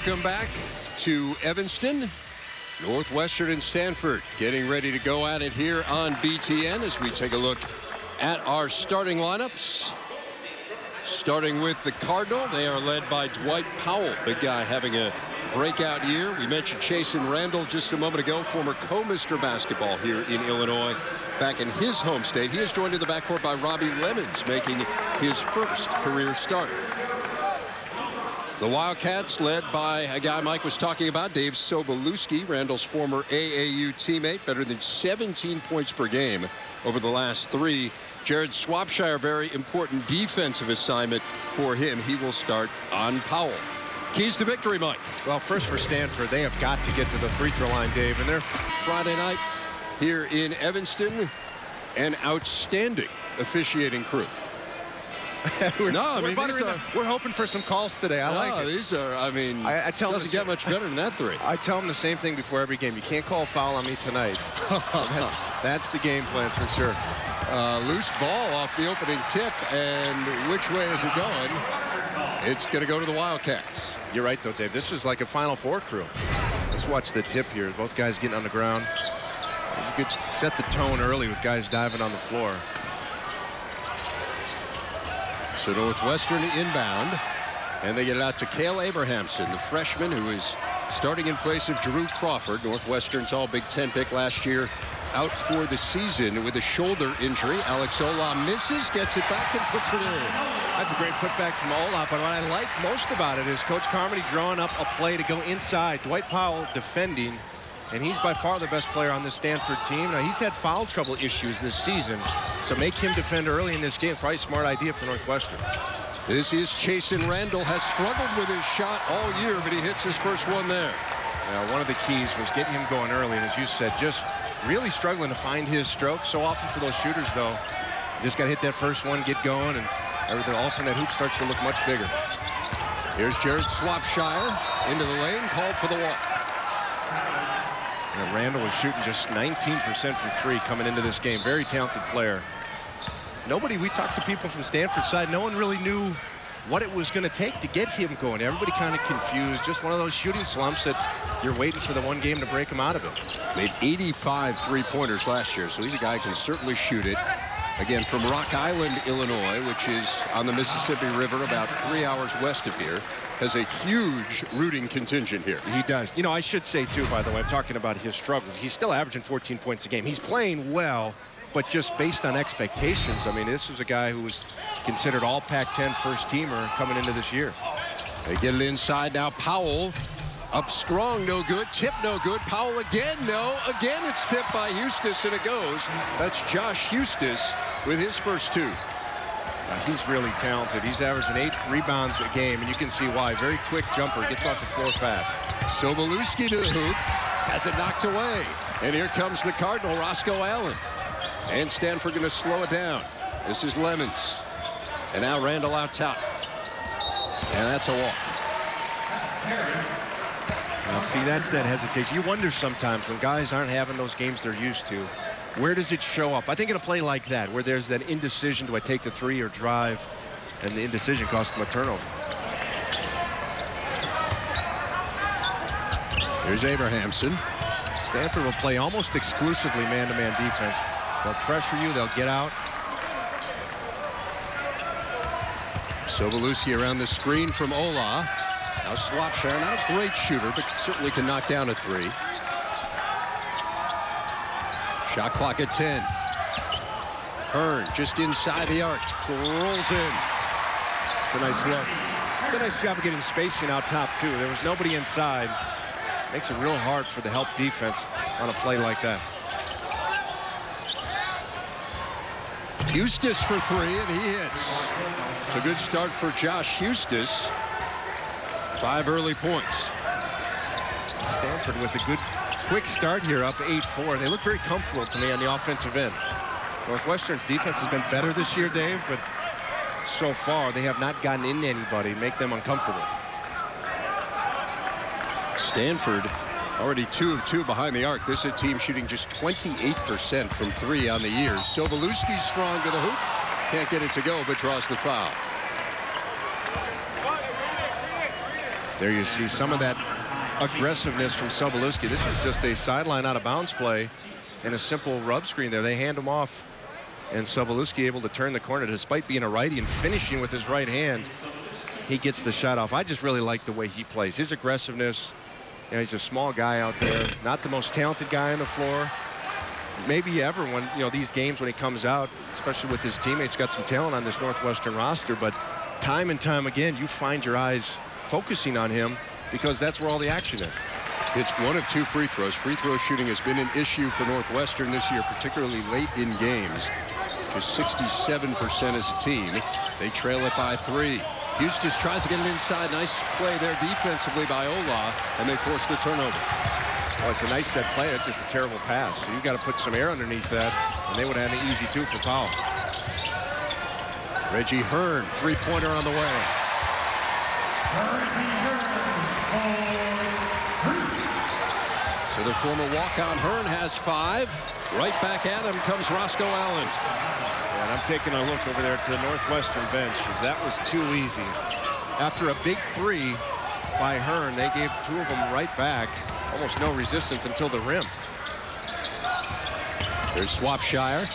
Welcome back to Evanston. Northwestern and Stanford getting ready to go at it here on BTN as we take a look at our starting lineups. Starting with the Cardinal, they are led by Dwight Powell, big guy having a breakout year. We mentioned Chasen Randall just a moment ago, former co-Mr. Basketball here in Illinois, back in his home state. He is joined in the backcourt by Robbie Lemons, making his first career start. The Wildcats led by a guy Mike was talking about, Dave Sobolewski, Randall's former AAU teammate, better than 17 points per game over the last 3. Jared Swapshire, very important defensive assignment for him. He will start on Powell. Keys to victory, Mike. Well, first for Stanford, they have got to get to the free throw line, Dave, and they're Friday night here in Evanston, an outstanding officiating crew. we're hoping for some calls today. I like it. These are, I mean, I tell doesn't get much better than that 3. I tell them the same thing before every game. You can't call a foul on me tonight. That's the game plan for sure. Loose ball off the opening tip, and which way is it going? It's going to go to the Wildcats. You're right, though, Dave. This is like a Final Four crew. Let's watch the tip here. Both guys getting on the ground. It's good. Set the tone early with guys diving on the floor. So Northwestern inbound, and they get it out to Cale Abrahamson, the freshman who is starting in place of Drew Crawford. Northwestern's all Big Ten pick last year, out for the season with a shoulder injury. Alex Ola misses, gets it back, and puts it in. That's a great putback from Ola, but what I like most about it is Coach Carmody drawing up a play to go inside. Dwight Powell defending, and he's by far the best player on this Stanford team. Now, he's had foul trouble issues this season, so make him defend early in this game. Probably a smart idea for Northwestern. This is Chasen Randall, has struggled with his shot all year, but he hits his first one there. Now, one of the keys was getting him going early, and as you said, just really struggling to find his stroke. So often for those shooters, though, you just got to hit that first one, get going, and everything. All of a sudden, that hoop starts to look much bigger. Here's Jared Swapshire into the lane, called for the walk. And Randall was shooting just 19% from 3 coming into this game. Very talented player. We talked to people from Stanford's side, no one really knew what it was going to take to get him going. Everybody kind of confused. Just one of those shooting slumps that you're waiting for the one game to break him out of it. Made 85 three-pointers last year, so he's a guy who can certainly shoot it. Again, from Rock Island, Illinois, which is on the Mississippi River about 3 hours west of here, has a huge rooting contingent here. He does. You know, I should say, too, by the way, I'm talking about his struggles. He's still averaging 14 points a game. He's playing well, but just based on expectations, I mean, this is a guy who was considered all Pac-10 first-teamer coming into this year. They get it inside now. Powell up strong, no good. Tip, no good. Powell again, no. Again, it's tipped by Eustace, and it goes. That's Josh Eustace with his first 2. He's really talented. He's averaging 8 rebounds a game, and you can see why. Very quick jumper, gets off the floor fast. Sobolewski to the hoop, has it knocked away. And here comes the Cardinal, Roscoe Allen. And Stanford going to slow it down. This is Lemons. And now Randall out top. And that's a walk. Now, see, that's that hesitation. You wonder sometimes when guys aren't having those games they're used to, where does it show up? I think in a play like that, where there's that indecision, do I take the 3 or drive? And the indecision costs them a turnover. Here's Abrahamson. Stanford will play almost exclusively man-to-man defense. They'll pressure you, they'll get out. Sobolewski around the screen from Ola. Now Swapshire, not a great shooter, but certainly can knock down a 3. Shot clock at 10. Hearn just inside the arc. Rolls in. It's a nice look. It's a nice job of getting spacing out top, too. There was nobody inside. Makes it real hard for the help defense on a play like that. Eustace for 3, and he hits. It's a good start for Josh Eustace. 5 early points. Stanford with a good quick start here, up 8-4. They look very comfortable to me on the offensive end. Northwestern's defense has been better this year, Dave, but so far they have not gotten into anybody, make them uncomfortable. Stanford already 2 of 2 behind the arc. This is a team shooting just 28% from 3 on the year. Sobolewski's strong to the hoop. Can't get it to go, but draws the foul. There you see some of that aggressiveness from Sobolewski. This is just a sideline out of bounds play and a simple rub screen there. They hand him off, and Sobolewski able to turn the corner despite being a righty and finishing with his right hand. He gets the shot off. I just really like the way he plays. His aggressiveness. You know, he's a small guy out there, not the most talented guy on the floor. Maybe ever when, you know, these games when he comes out, especially with his teammates, got some talent on this Northwestern roster, but time and time again, you find your eyes focusing on him because that's where all the action is. It's 1 of 2 free throws. Free throw shooting has been an issue for Northwestern this year, particularly late in games. Just 67% as a team. They trail it by 3. Eustace tries to get it inside. Nice play there defensively by Ola, and they force the turnover. Well, it's a nice set play. It's just a terrible pass. So you've got to put some air underneath that, and they would have had an easy 2 for Powell. Reggie Hearn, three-pointer on the way. So the former walk-on Hearn has 5. Right back at him comes Roscoe Allen. And I'm taking a look over there to the Northwestern bench because that was too easy. After a big 3 by Hearn, they gave 2 of them right back. Almost no resistance until the rim. There's Swapshire.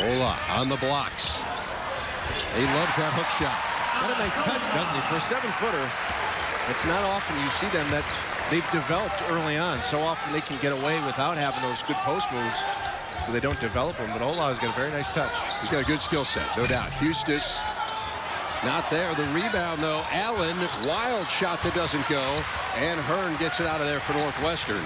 Ola on the blocks. He loves that hook shot. Got a nice touch, doesn't he? For a 7-footer, it's not often you see them that they've developed early on. So often they can get away without having those good post moves, so they don't develop them. But Ola's got a very nice touch. He's got a good skill set, no doubt. Eustace not there. The rebound, though. Allen, wild shot that doesn't go, and Hearn gets it out of there for Northwestern.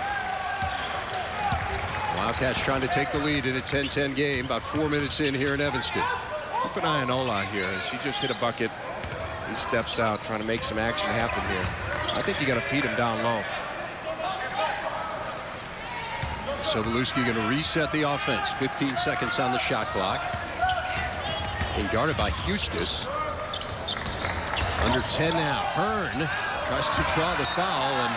Wildcats trying to take the lead in a 10-10 game, about 4 minutes in here in Evanston. Keep an eye on Ola here as he just hit a bucket. He steps out trying to make some action happen here. I think you got to feed him down low. Sobolewski going to reset the offense. 15 seconds on the shot clock. And guarded by Eustace. Under 10 now. Hearn tries to draw the foul and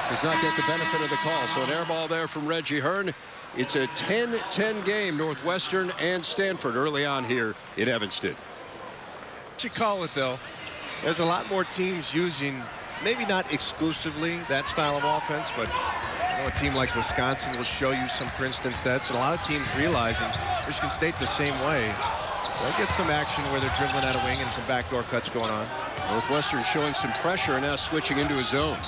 does not get the benefit of the call. So an air ball there from Reggie Hearn. It's a 10-10 game, Northwestern and Stanford early on here in Evanston. What you call it, though, there's a lot more teams using, maybe not exclusively that style of offense, but I know a team like Wisconsin will show you some Princeton sets, and a lot of teams realizing Michigan State the same way. They'll get some action where they're dribbling out a wing and some backdoor cuts going on. Northwestern showing some pressure and now switching into a zone.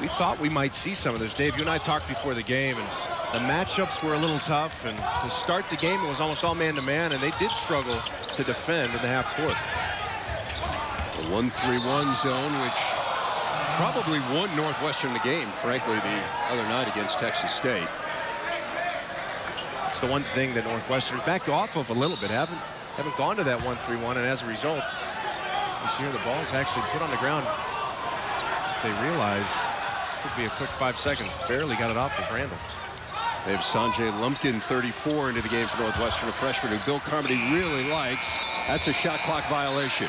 We thought we might see some of this. Dave, you and I talked before the game, and the matchups were a little tough, and to start the game, it was almost all man-to-man, and they did struggle to defend in the half court. The 1-3-1 zone, which probably won Northwestern the game, frankly, the other night against Texas State. It's the one thing that Northwestern's backed off of a little bit. Haven't gone to that 1-3-1, and as a result, you see here the ball is actually put on the ground. They realize it could be a quick 5 seconds. Barely got it off with Randall. They have Sanjay Lumpkin, 34, into the game for Northwestern, a freshman who Bill Carmody really likes. That's a shot clock violation.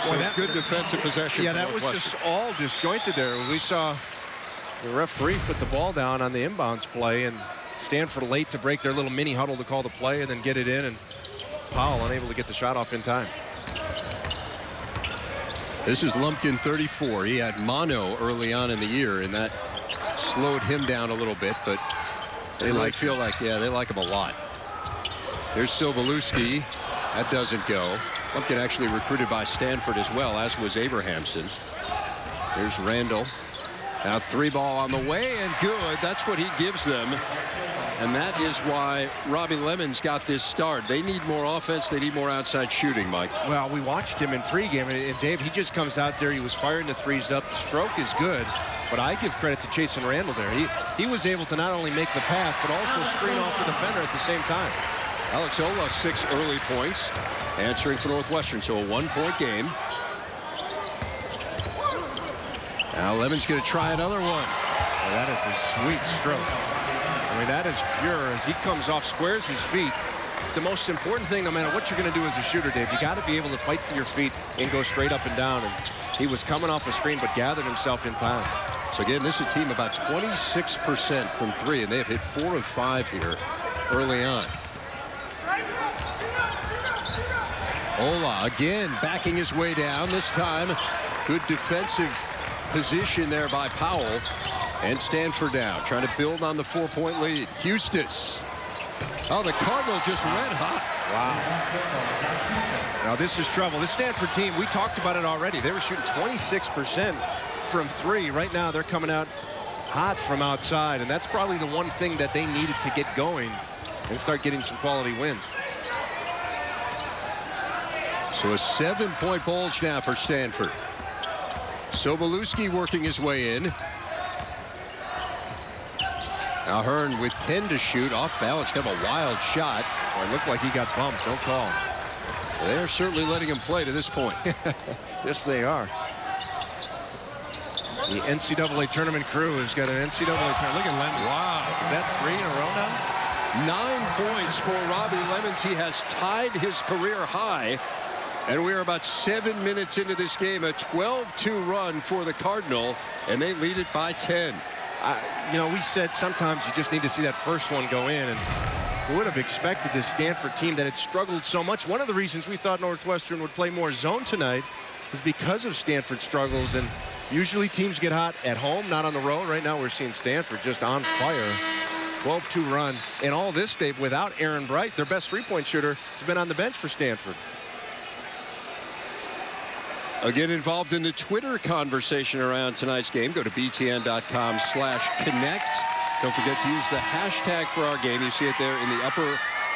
So Boy, good defensive possession. Yeah, that was just all disjointed there. We saw the referee put the ball down on the inbounds play, and Stanford late to break their little mini huddle to call the play and then get it in, and Powell unable to get the shot off in time. This is Lumpkin, 34. He had mono early on in the year, and that slowed him down a little bit, but they feel like they like him a lot. There's Sobolewski. That doesn't go. Lumpkin actually recruited by Stanford as well, as was Abrahamson. There's Randall. Now 3-ball on the way, and good. That's what he gives them. And that is why Robbie Lemon's got this start. They need more offense. They need more outside shooting, Mike. Well, we watched him in pregame, and Dave, he just comes out there. He was firing the threes up. The stroke is good, but I give credit to Chasen Randall there. He was able to not only make the pass, but also screen off the defender at the same time. Alex Ola, 6 early points, answering for Northwestern, so a 1-point game. Now Lemon's going to try another one. Well, that is a sweet stroke. I mean, that is pure as he comes off, squares his feet. The most important thing, no matter what you're going to do as a shooter, Dave, you got to be able to fight for your feet and go straight up and down. And he was coming off a screen, but gathered himself in time. So again, this is a team about 26% from 3, and they have hit 4 of 5 here early on. Ola again backing his way down. This time, good defensive position there by Powell. And Stanford now trying to build on the 4-point lead. Eustace. Oh, the Cardinal just red hot. Wow. Now this is trouble. This Stanford team, we talked about it already. They were shooting 26% from 3. Right now they're coming out hot from outside, and that's probably the one thing that they needed to get going and start getting some quality wins. So a 7-point bulge now for Stanford. Sobolewski working his way in. Now Hearn with 10 to shoot, off balance, kind of a wild shot. Oh, it looked like he got bumped. Don't call. They're certainly letting him play to this point. Yes, they are. The NCAA tournament crew has got an NCAA tournament. Look at Lemons. Wow. Is that 3 in a row now? 9 points for Robbie Lemons. He has tied his career high. And we're about 7 minutes into this game. A 12-2 run for the Cardinal. And they lead it by 10. You know, we said sometimes you just need to see that first one go in, and who would have expected this Stanford team that had struggled so much? One of the reasons we thought Northwestern would play more zone tonight is because of Stanford's struggles, and usually teams get hot at home, not on the road. Right now we're seeing Stanford just on fire. 12-2 run, and all this, Dave, without Aaron Bright, their best three-point shooter, has been on the bench for Stanford. Again, involved in the Twitter conversation around tonight's game. Go to btn.com/connect. Don't forget to use the hashtag for our game. You see it there in the upper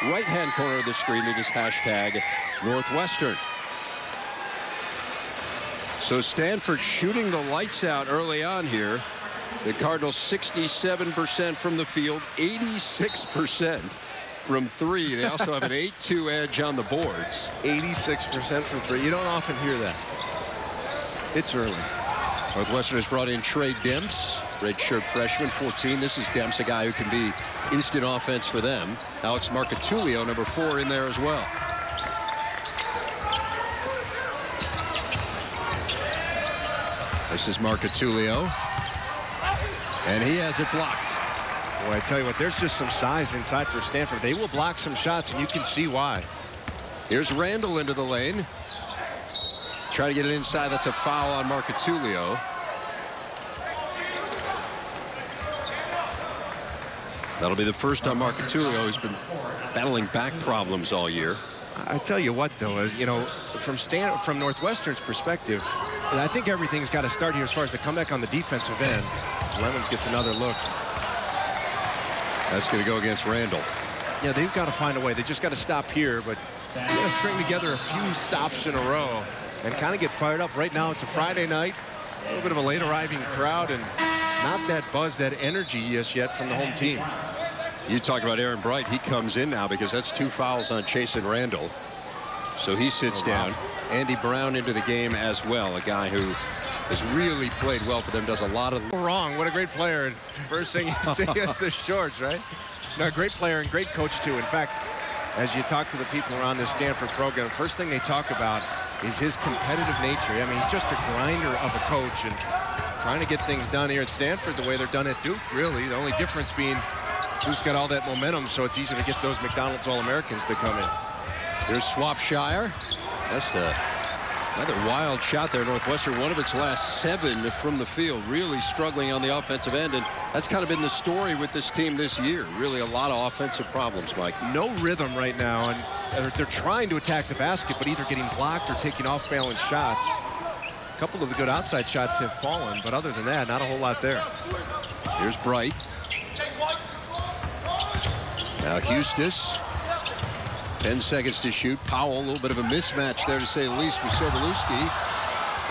right-hand corner of the screen. It is hashtag Northwestern. So Stanford shooting the lights out early on here. The Cardinals 67% from the field, 86% from 3. They also have an 8-2 edge on the boards. 86% from 3. You don't often hear that. It's early. Northwestern has brought in Trey Demps, redshirt freshman, 14. This is Demps, a guy who can be instant offense for them. Alex Marcatulio, number 4, in there as well. This is Marcatulio. And he has it blocked. Boy, I tell you what, there's just some size inside for Stanford. They will block some shots, and you can see why. Here's Randall into the lane. Try to get it inside. That's a foul on Marcatulio. That'll be the first time Marcatulio has been battling back problems all year. I tell you what, though, is, you know, from Northwestern's perspective, I think everything's got to start here as far as the comeback on the defensive end. Lemons gets another look. That's going to go against Randall. Yeah, they've got to find a way. They just got to stop here, but they got to string together a few stops in a row and kind of get fired up. Right now, it's a Friday night, a little bit of a late arriving crowd, and not that buzz, that energy just yet from the home team. You talk about Aaron Bright. He comes in now because that's 2 fouls on Chase and Randall. So he sits down. Andy Brown into the game as well, a guy who has really played well for them, does a lot of... Wrong. What a great player. First thing you see is the shorts, right? No, a great player and great coach, too. In fact, as you talk to the people around this Stanford program, first thing they talk about is his competitive nature. I mean, he's just a grinder of a coach and trying to get things done here at Stanford the way they're done at Duke, really. The only difference being Duke's got all that momentum, so it's easier to get those McDonald's All-Americans to come in. Here's Swapshire. That's another wild shot there. Northwestern, one of its last 7 from the field, really struggling on the offensive end, and that's kind of been the story with this team this year. Really a lot of offensive problems, Mike. No rhythm right now, and they're trying to attack the basket, but either getting blocked or taking off-balance shots. A couple of the good outside shots have fallen, but other than that, not a whole lot there. Here's Bright. Now Eustace. 10 seconds to shoot. Powell, a little bit of a mismatch there, to say the least, with Sobolewski.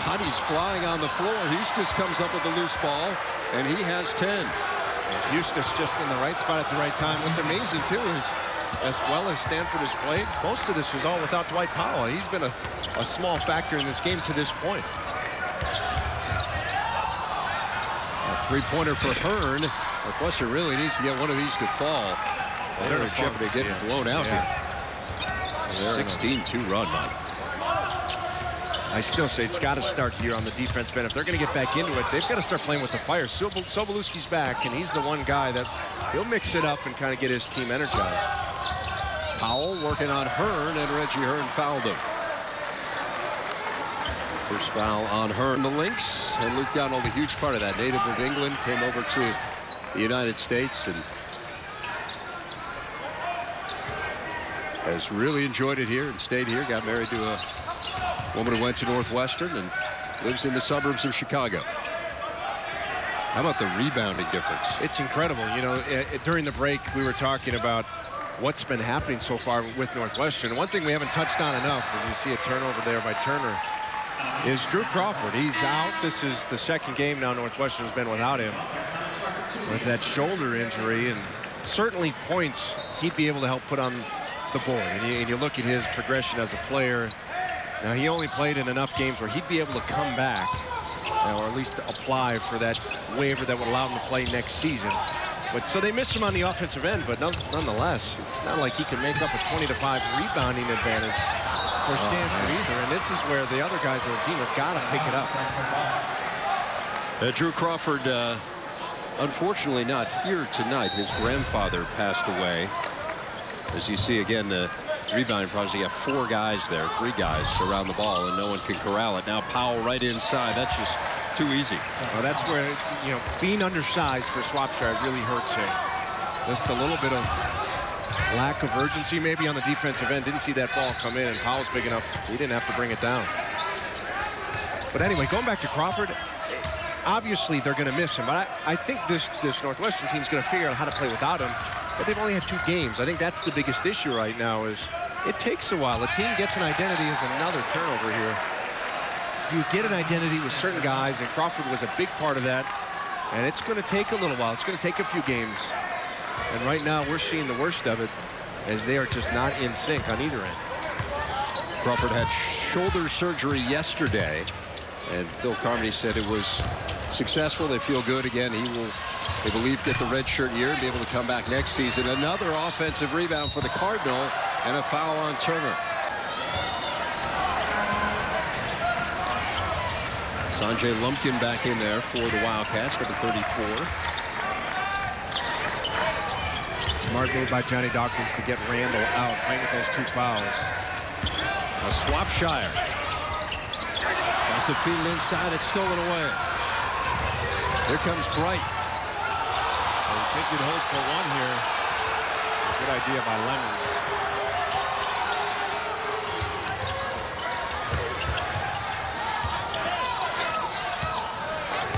Bodies flying on the floor. Eustace comes up with a loose ball, and he has 10. And Eustace just in the right spot at the right time. What's amazing, too, is as well as Stanford has played, most of this was all without Dwight Powell. He's been a small factor in this game to this point. A three-pointer for Hearn. Northwestern really needs to get one of these to fall. They're in jeopardy getting blown out here. 16-2 run, Mike. I still say it's got to start here on the defensive end. If they're going to get back into it, they've got to start playing with the fire. Sobolewski's back, and he's the one guy that he'll mix it up and kind of get his team energized. Powell working on Hearn, and Reggie Hearn fouled him. First foul on Hearn. The Lynx, and Luke Donald, a huge part of that. Native of England, came over to the United States and has really enjoyed it here and stayed here. Got married to a woman who went to Northwestern and lives in the suburbs of Chicago. How about the rebounding difference? It's incredible. You know, during the break, we were talking about what's been happening so far with Northwestern. One thing we haven't touched on enough, as you see a turnover there by Turner, is Drew Crawford. He's out. This is the second game now Northwestern's been without him with that shoulder injury, and certainly points he'd be able to help put on the board. And you look at his progression as a player. Now, he only played in enough games where he'd be able to come back, or at least apply for that waiver that would allow him to play next season. But so they missed him on the offensive end, but nonetheless, it's not like he can make up a 20-5 rebounding advantage for Stanford either. And this is where the other guys on the team have got to pick it up. Drew Crawford, unfortunately not here tonight. His grandfather passed away. As you see again, the rebounding process, you have 4 guys there, 3 guys around the ball, and no one can corral it. Now Powell right inside. That's just too easy. Well, that's where, you know, being undersized for Swapshire really hurts him. Just a little bit of lack of urgency maybe on the defensive end. Didn't see that ball come in, and Powell's big enough. He didn't have to bring it down. But anyway, going back to Crawford, obviously they're going to miss him. But I think this Northwestern team's going to figure out how to play without him. But they've only had 2 games. I think that's the biggest issue right now. Is it takes a while. The team gets an identity as another turnover here. You get an identity with certain guys, and Crawford was a big part of that. And it's going to take a little while. It's going to take a few games. And right now we're seeing the worst of it as they are just not in sync on either end. Crawford had shoulder surgery yesterday, and Bill Carmody said it was successful. They feel good again. He will, they believe, get the redshirt year and be able to come back next season. Another offensive rebound for the Cardinal, and a foul on Turner. Sanjay Lumpkin back in there for the Wildcats, number 34. Smart move by Johnny Dawkins to get Randall out right with those 2 fouls. A Swapshire. Tries to feed it inside. It's stolen away. Here comes Bright. I think you'd hold for one here. Good idea by Lemons.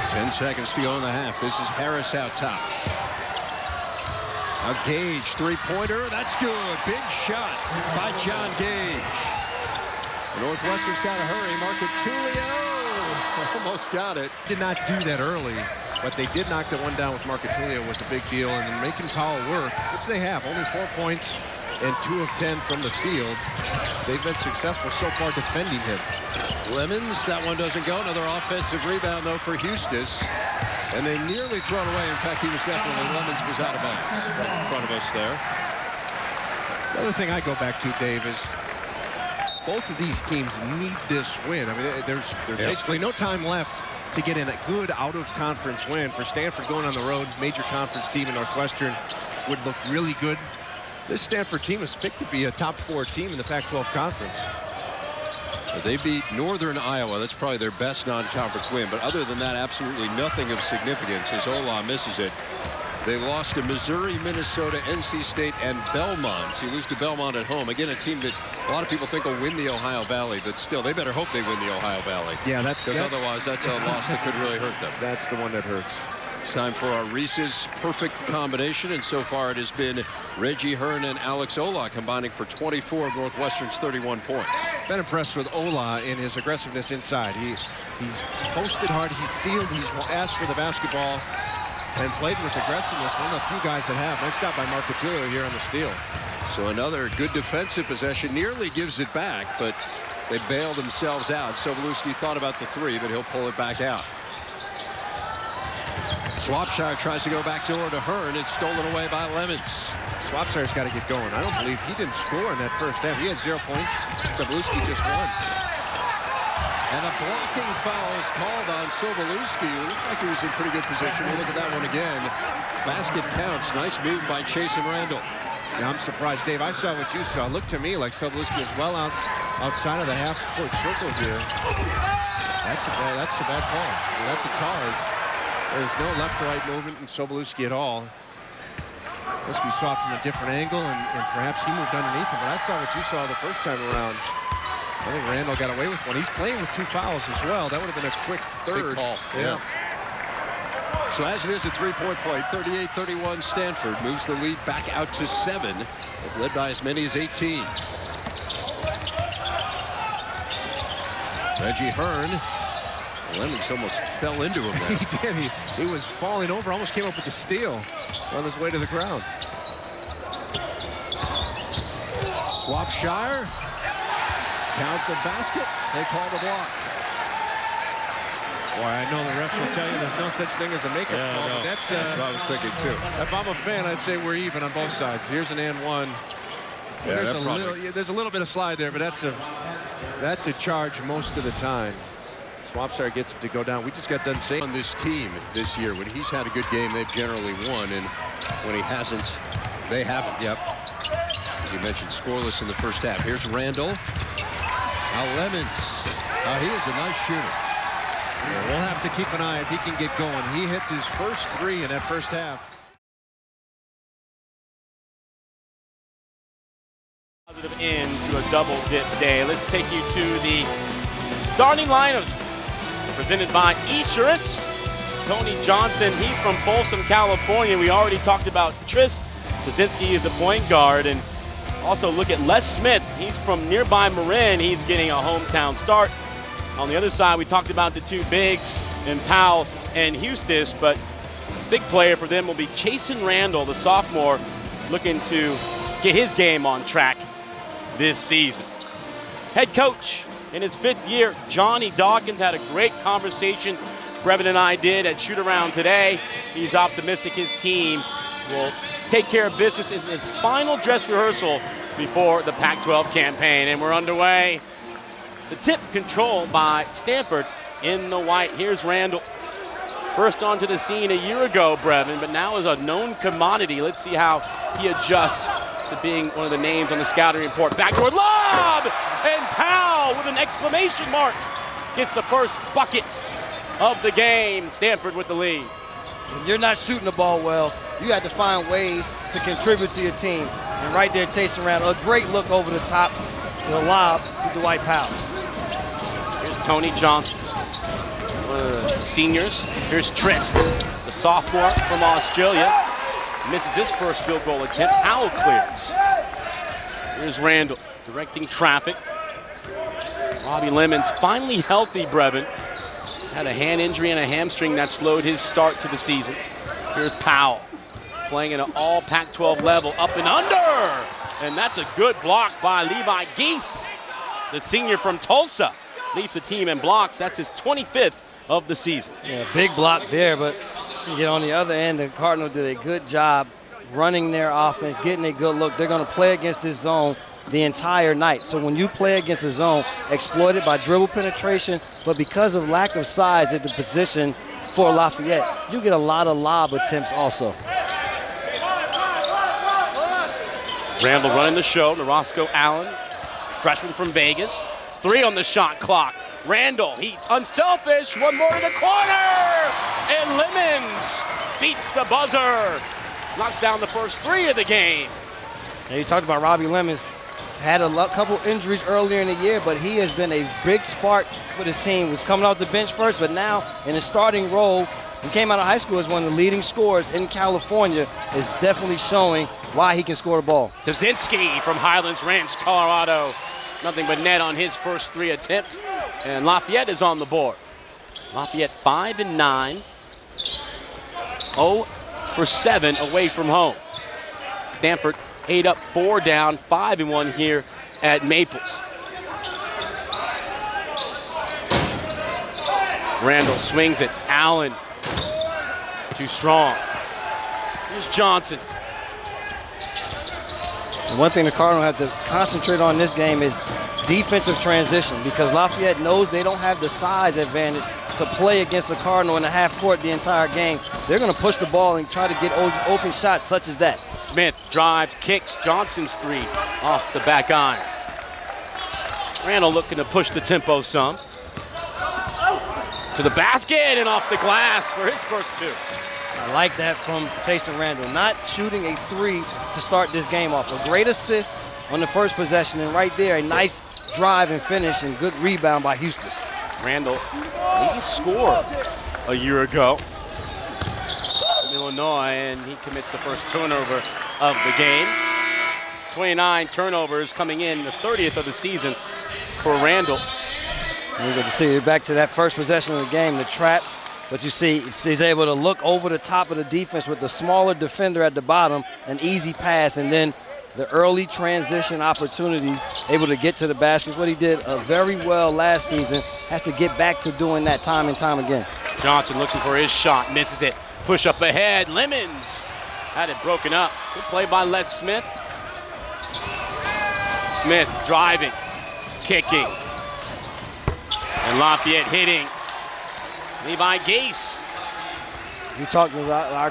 10 seconds to go in the half. This is Harris out top. Now Gage, 3-pointer. That's good. Big shot by John Gage. Northwestern's got to hurry. Marcatulio almost got it. Did not do that early, but they did knock the one down with Marcatulio was a big deal. And then making Powell work, which they have. Only 4 points and 2 of 10 from the field. They've been successful so far defending him. Lemons, that one doesn't go. Another offensive rebound, though, for Eustis. And they nearly thrown away. In fact, he was definitely, Lemons was out of bounds right in front of us there. The other thing I go back to, Dave, is both of these teams need this win. I mean, there's basically no time left to get in a good out-of-conference win. For Stanford going on the road, major conference team in Northwestern would look really good. This Stanford team is picked to be a top 4 team in the Pac-12 conference. They beat Northern Iowa. That's probably their best non-conference win. But other than that, absolutely nothing of significance as Ola misses it. They lost to Missouri, Minnesota, NC State, and Belmont. You lose to Belmont at home. Again, a team that a lot of people think will win the Ohio Valley, but still, they better hope they win the Ohio Valley. Yeah, because otherwise, that's a loss that could really hurt them. That's the one that hurts. It's time for our Reese's perfect combination, and so far it has been Reggie Hearn and Alex Ola combining for 24 of Northwestern's 31 points. Been impressed with Ola in his aggressiveness inside. He's posted hard, he's sealed, he's asked for the basketball, and played with aggressiveness. One of the few guys that have. Nice job by Marcatulio here on the steal. So another good defensive possession, nearly gives it back, but they bail themselves out. Sobolewski thought about the 3, but he'll pull it back out. Swapshire tries to go back to Hearn. It's stolen away by Lemons. Swapshire's got to get going. I don't believe he didn't score in that first half. He had 0 points. Sobolewski just won. And a blocking foul is called on Sobolewski. Looked like he was in pretty good position. We'll look at that one again. Basket counts. Nice move by Chase and Randall. Yeah, I'm surprised, Dave. I saw what you saw. Looked to me like Sobolewski was well outside of the half-court circle here. That's a bad call. I mean, that's a charge. There's no left-to-right movement in Sobolewski at all. I guess we saw it from a different angle, and perhaps he moved underneath him. But I saw what you saw the first time around. I think Randall got away with one. He's playing with 2 fouls as well. That would have been a quick third. Big call. Yeah. So as it is a 3-point play, 38-31 Stanford moves the lead back out to 7. They've led by as many as 18. Reggie Hearn. Lemons almost fell into him there. He did. He was falling over, almost came up with the steal on his way to the ground. Swapshire. Count the basket. They call the block. Boy, I know the refs will tell you there's no such thing as a makeup call. No, that's what I was thinking too. If I'm a fan, I'd say we're even on both sides. Here's an and one. Yeah, there's a little bit of slide there, but that's a charge most of the time. Swapshire gets it to go down. We just got done saying on this team this year, when he's had a good game, they've generally won, and when he hasn't, they haven't. Yep. As you mentioned, scoreless in the first half. Here's Randall. Now Lemons. He is a nice shooter. Yeah, we'll have to keep an eye if he can get going. He hit his first 3 in that first half. Positive end to a double dip day. Let's take you to the starting lineups presented by Esurance. Tony Johnson, he's from Folsom, California. We already talked about Tris. Kaczynski is the point guard. And also look at Les Smith. He's from nearby Marin. He's getting a hometown start. On the other side, we talked about the 2 bigs in Powell and Hustis, but big player for them will be Chasen Randall, the sophomore, looking to get his game on track this season. Head coach in his 5th year, Johnny Dawkins, had a great conversation Brevin and I did at shoot-around today. He's optimistic his team will take care of business in its final dress rehearsal before the Pac-12 campaign. And we're underway. The tip controlled by Stanford in the white. Here's Randall. Burst onto the scene a year ago, Brevin, but now is a known commodity. Let's see how he adjusts to being one of the names on the scouting report. Backdoor lob! And Powell with an exclamation mark gets the first bucket of the game. Stanford with the lead. When you're not shooting the ball well, you have to find ways to contribute to your team. And right there, chasing around, a great look over the top to the lob to Dwight Powell. Here's Tony Johnson, one of the seniors. Here's Tris, the sophomore from Australia. Misses his first field goal attempt. Powell clears. Here's Randall directing traffic. Robbie Lemons finally healthy, Brevin. Had a hand injury and a hamstring that slowed his start to the season. Here's Powell playing at an all Pac-12 level, up and under. And that's a good block by Levi Geese. The senior from Tulsa leads the team in blocks. That's his 25th of the season. Yeah, big block there, but you know, on the other end, the Cardinals did a good job running their offense, getting a good look. They're going to play against this zone the entire night. So when you play against a zone, exploited by dribble penetration, but because of lack of size at the position for Lafayette, you get a lot of lob attempts also. Randall running the show to Roscoe Allen, freshman from Vegas. 3 on the shot clock. Randall, he unselfish, one more to the corner! And Lemons beats the buzzer. Knocks down the first 3 of the game. Now you talked about Robbie Lemons. Had a couple injuries earlier in the year, but he has been a big spark for this team. Was coming off the bench first, but now in a starting role, he came out of high school as one of the leading scorers in California, is definitely showing why he can score the ball. Kaczynski from Highlands Ranch, Colorado. Nothing but net on his first 3 attempts. And Lafayette is on the board. Lafayette 5-9, 0 for 7 away from home. Stanford 8 up, 4 down, 5-1 here at Maples. Randall swings it. Allen too strong. Here's Johnson. And one thing the Cardinals have to concentrate on in this game is defensive transition, because Lafayette knows they don't have the size advantage to play against the Cardinal in the half court the entire game. They're going to push the ball and try to get open shots such as that. Smith drives, kicks. Johnson's 3 off the back iron. Randall looking to push the tempo some. to the basket and off the glass for his first two. I like that from Jason Randall. Not shooting a three to start this game off. A great assist on the first possession, and right there, a nice drive and finish and good rebound by Houston. Randall, he scored a year ago in Illinois, and he commits the first turnover of the game. 29 turnovers coming in, the 30th of the season for Randall. You get to see back to that first possession of the game, the trap. But you see, he's able to look over the top of the defense with the smaller defender at the bottom, an easy pass, and then the early transition opportunities, able to get to the basket. What he did very well last season, has to get back to doing that time and time again. Johnson looking for his shot, misses it. Push up ahead, Lemons had it broken up. Good play by Les Smith. Smith driving, kicking, and Lafayette hitting. Levi Gase. You talking about our